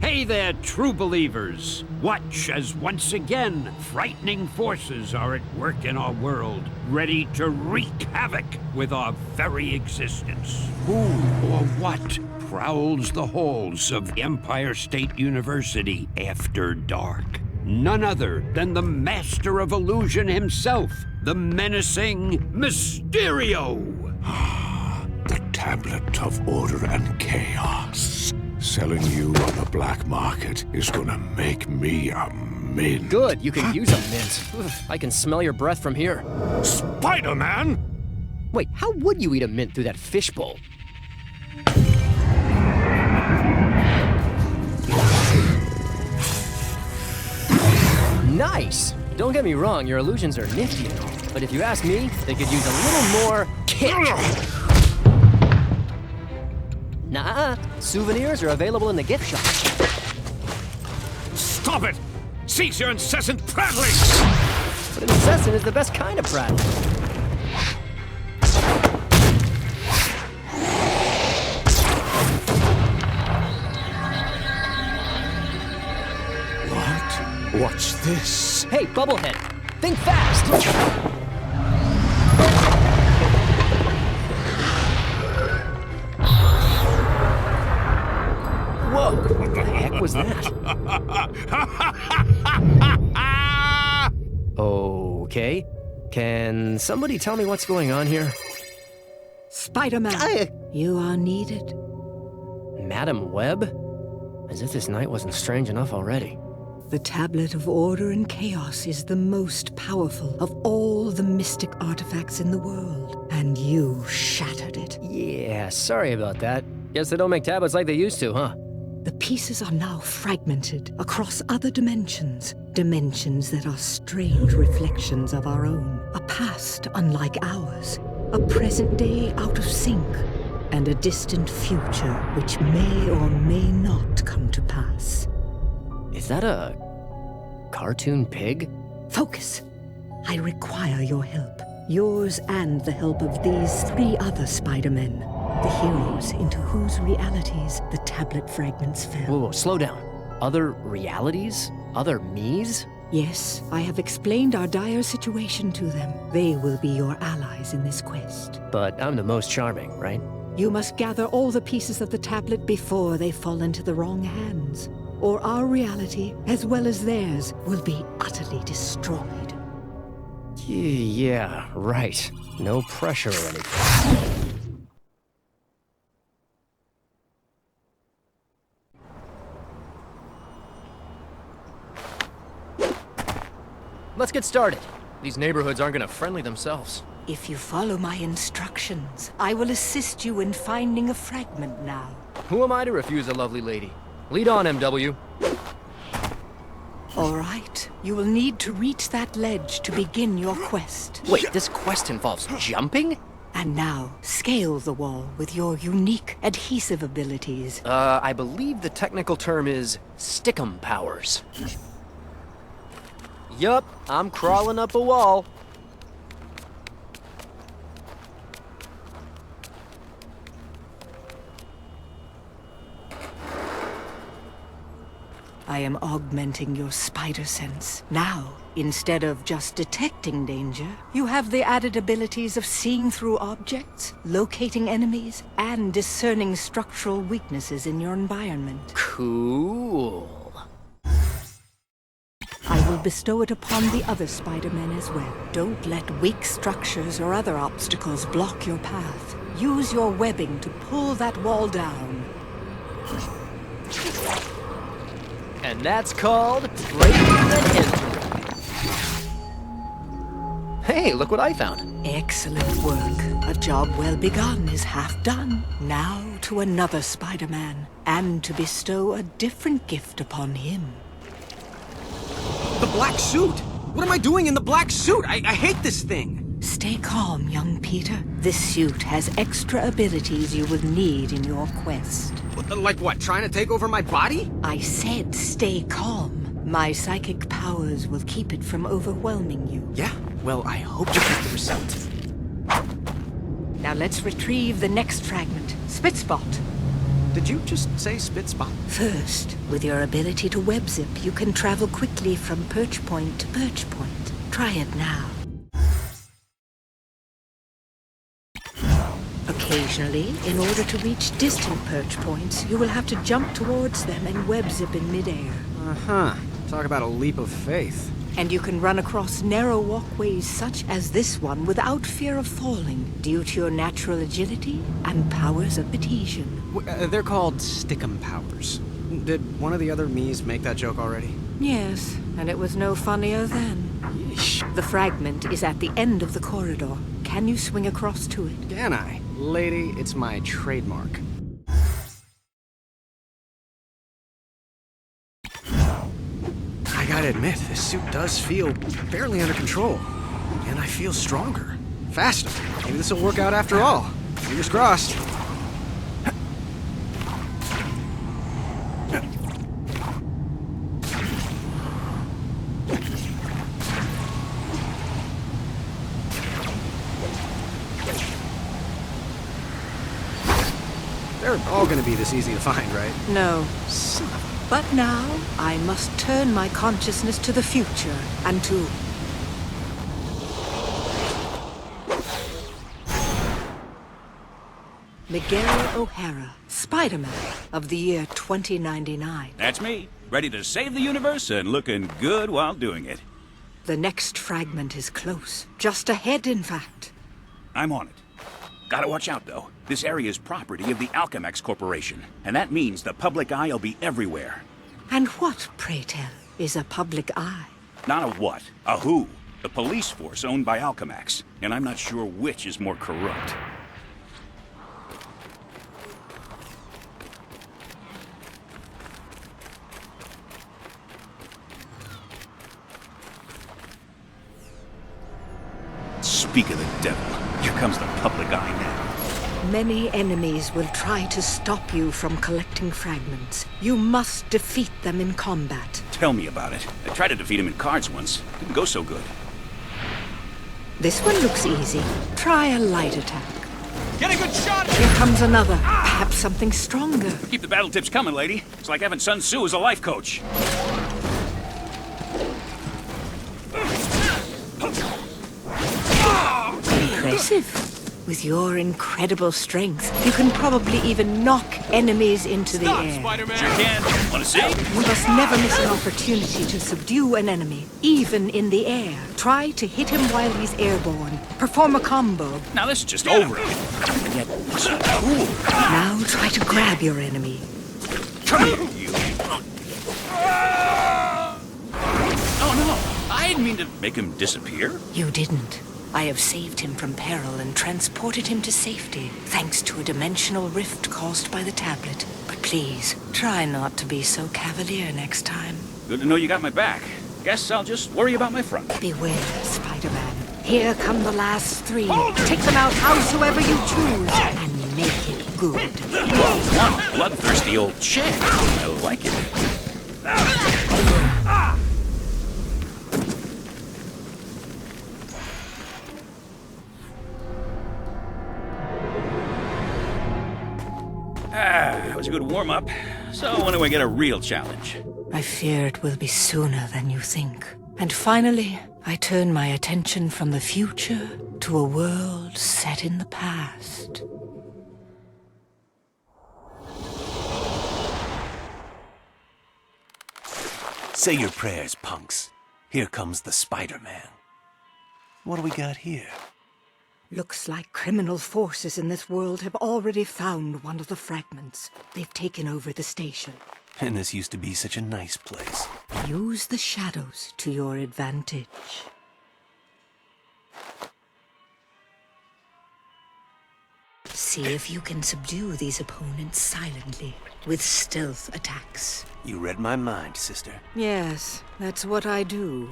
Hey there, true believers! Watch as once again frightening forces are at work in our world, ready to wreak havoc with our very existence. Who or what prowls the halls of Empire State University after dark? None other than the master of illusion himself, the menacing Mysterio! The tablet of order and chaos. Selling you on the black market is gonna make me a mint. Good, you can use a mint. I can smell your breath from here. Spider-Man? Wait, how would you eat a mint through that fishbowl? Nice! Don't get me wrong, your illusions are nifty and all, but if you ask me, they could use a little more kick. Nah, souvenirs are available in the gift shop. Stop it! Cease your incessant prattling! But incessant is the best kind of prattling. What? What's this? Hey, Bubblehead, think fast! Whoa, what the heck was that? Okay, can somebody tell me what's going on here? Spider-Man, you are needed. Madam Web? As if this night wasn't strange enough already. The Tablet of Order and Chaos is the most powerful of all the mystic artifacts in the world, and you shattered it. Yeah, sorry about that. Guess they don't make tablets like they used to, huh? The pieces are now fragmented across other dimensions, dimensions that are strange reflections of our own, a past unlike ours, a present day out of sync, and a distant future which may or may not come to pass. Is that a cartoon pig? Focus. I require your help. Yours and the help of these 3 other Spider-Men. The heroes into whose realities the tablet fragments fell. Whoa, slow down. Other realities? Other me's? Yes, I have explained our dire situation to them. They will be your allies in this quest. But I'm the most charming, right? You must gather all the pieces of the tablet before they fall into the wrong hands, or our reality, as well as theirs, will be utterly destroyed. Yeah, right. No pressure or anything. Let's get started. These neighborhoods aren't gonna friendly themselves. If you follow my instructions, I will assist you in finding a fragment now. Who am I to refuse a lovely lady? Lead on, MW. All right. You will need to reach that ledge to begin your quest. Wait, this quest involves jumping? And now, scale the wall with your unique adhesive abilities. I believe the technical term is stickum powers. Yup, I'm crawling up a wall. I am augmenting your spider sense. Now, instead of just detecting danger, you have the added abilities of seeing through objects, locating enemies, and discerning structural weaknesses in your environment. Cool. I will bestow it upon the other Spider-Men as well. Don't let weak structures or other obstacles block your path. Use your webbing to pull that wall down. And that's called breaking and entering. Hey, look what I found. Excellent work. A job well begun is half done. Now to another Spider-Man, and to bestow a different gift upon him. The black suit! What am I doing in the black suit? I hate this thing! Stay calm, young Peter. This suit has extra abilities you will need in your quest. Like what, trying to take over my body? I said stay calm. My psychic powers will keep it from overwhelming you. Yeah, well, I hope to get the result. Now let's retrieve the next fragment. Spitspot. Did you just say spit spot? First, with your ability to web zip, you can travel quickly from perch point to perch point. Try it now. Occasionally, in order to reach distant perch points, you will have to jump towards them and web zip in midair. Uh-huh. Talk about a leap of faith. And you can run across narrow walkways such as this one without fear of falling, due to your natural agility and powers of adhesion. They're called stickum powers. Did one of the other me's make that joke already? Yes, and it was no funnier then. Yeesh. The fragment is at the end of the corridor. Can you swing across to it? Can I? Lady, it's my trademark. I gotta admit, this suit does feel fairly under control. And I feel stronger. Faster. Maybe this will work out after all. Fingers crossed. They're all gonna be this easy to find, right? No. Son of a... But now, I must turn my consciousness to the future and to... Miguel O'Hara, Spider-Man of the year 2099. That's me, ready to save the universe and looking good while doing it. The next fragment is close. Just ahead, in fact. I'm on it. Gotta watch out, though. This area is property of the Alchemax Corporation, and that means the public eye will be everywhere. And what, pray tell, is a public eye? Not a what, a who. The police force owned by Alchemax, and I'm not sure which is more corrupt. Speak of the devil, here comes the public eye now. Many enemies will try to stop you from collecting fragments. You must defeat them in combat. Tell me about it. I tried to defeat him in cards once. Didn't go so good. This one looks easy. Try a light attack. Get a good shot! Here comes another. Perhaps something stronger. Keep the battle tips coming, lady. It's like having Sun Tzu as a life coach. Impressive. With your incredible strength, you can probably even knock enemies into the air. Spider-Man! Sure can. Wanna see? You must never miss an opportunity to subdue an enemy, even in the air. Try to hit him while he's airborne. Perform a combo. Now this is just over it. And yet, so cool. Now try to grab your enemy. Come here, you. Oh no, I didn't mean to make him disappear. You didn't. I have saved him from peril and transported him to safety, thanks to a dimensional rift caused by the tablet. But please, try not to be so cavalier next time. Good to know you got my back. Guess I'll just worry about my front. Beware, Spider-Man. Here come the last three. Take them out howsoever you choose, and make it good. One bloodthirsty old chick. I like it. That was a good warm-up. So when do I get a real challenge? I fear it will be sooner than you think. And finally, I turn my attention from the future to a world set in the past. Say your prayers, punks. Here comes the Spider-Man. What do we got here? Looks like criminal forces in this world have already found one of the fragments. They've taken over the station. And this used to be such a nice place. Use the shadows to your advantage. See if you can subdue these opponents silently, with stealth attacks. You read my mind, sister. Yes, that's what I do.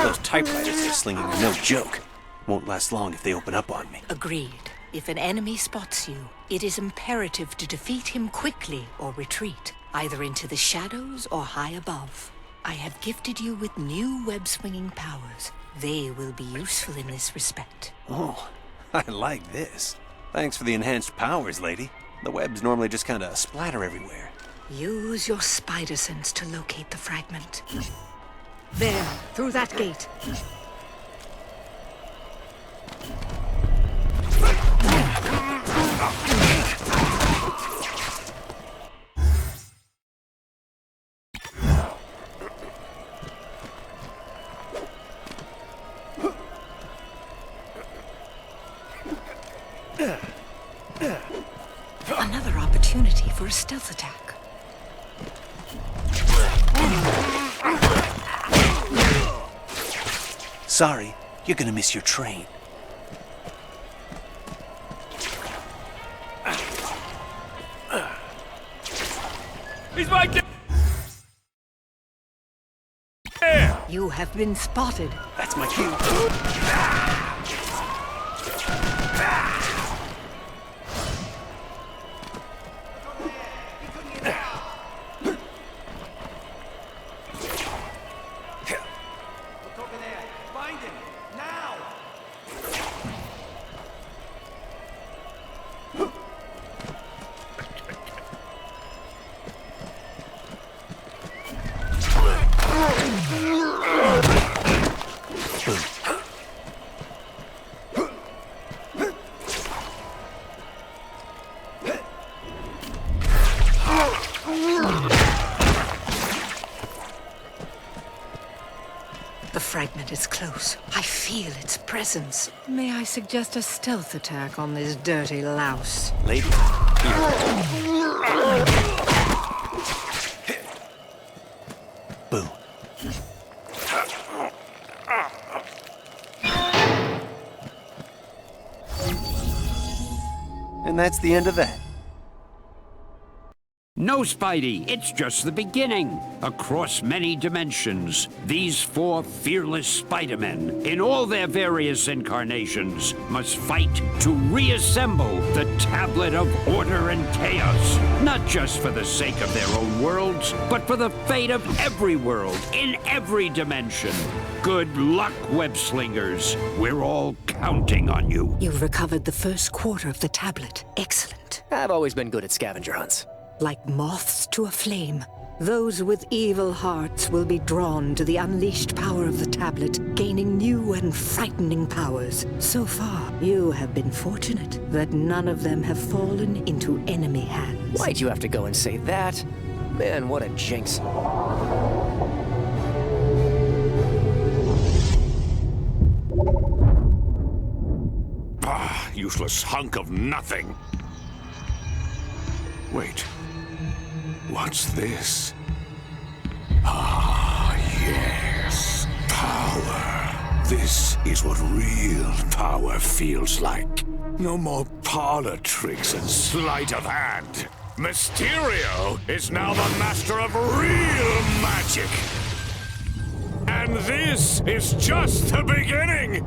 Those typewriters they're slinging are no joke. Won't last long if they open up on me. Agreed. If an enemy spots you, it is imperative to defeat him quickly or retreat, either into the shadows or high above. I have gifted you with new web-swinging powers. They will be useful in this respect. Oh, I like this. Thanks for the enhanced powers, lady. The webs normally just kinda splatter everywhere. Use your spider sense to locate the fragment. There, through that gate. Another opportunity for a stealth attack. Sorry, you're gonna miss your train. He's right there! You have been spotted. That's my cue. The fragment is close. I feel its presence. May I suggest a stealth attack on this dirty louse? Lady, boom. And that's the end of that. No, Spidey, it's just the beginning. Across many dimensions, these four fearless Spider-Men, in all their various incarnations, must fight to reassemble the Tablet of Order and Chaos. Not just for the sake of their own worlds, but for the fate of every world, in every dimension. Good luck, web-slingers. We're all counting on you. You've recovered the first quarter of the tablet. Excellent. I've always been good at scavenger hunts. Like moths to a flame, those with evil hearts will be drawn to the unleashed power of the tablet, gaining new and frightening powers. So far, you have been fortunate that none of them have fallen into enemy hands. Why'd you have to go and say that? Man, what a jinx. Ah, useless hunk of nothing. Wait. What's this? Ah, yes. Power. This is what real power feels like. No more parlor tricks and sleight of hand. Mysterio is now the master of real magic. And this is just the beginning.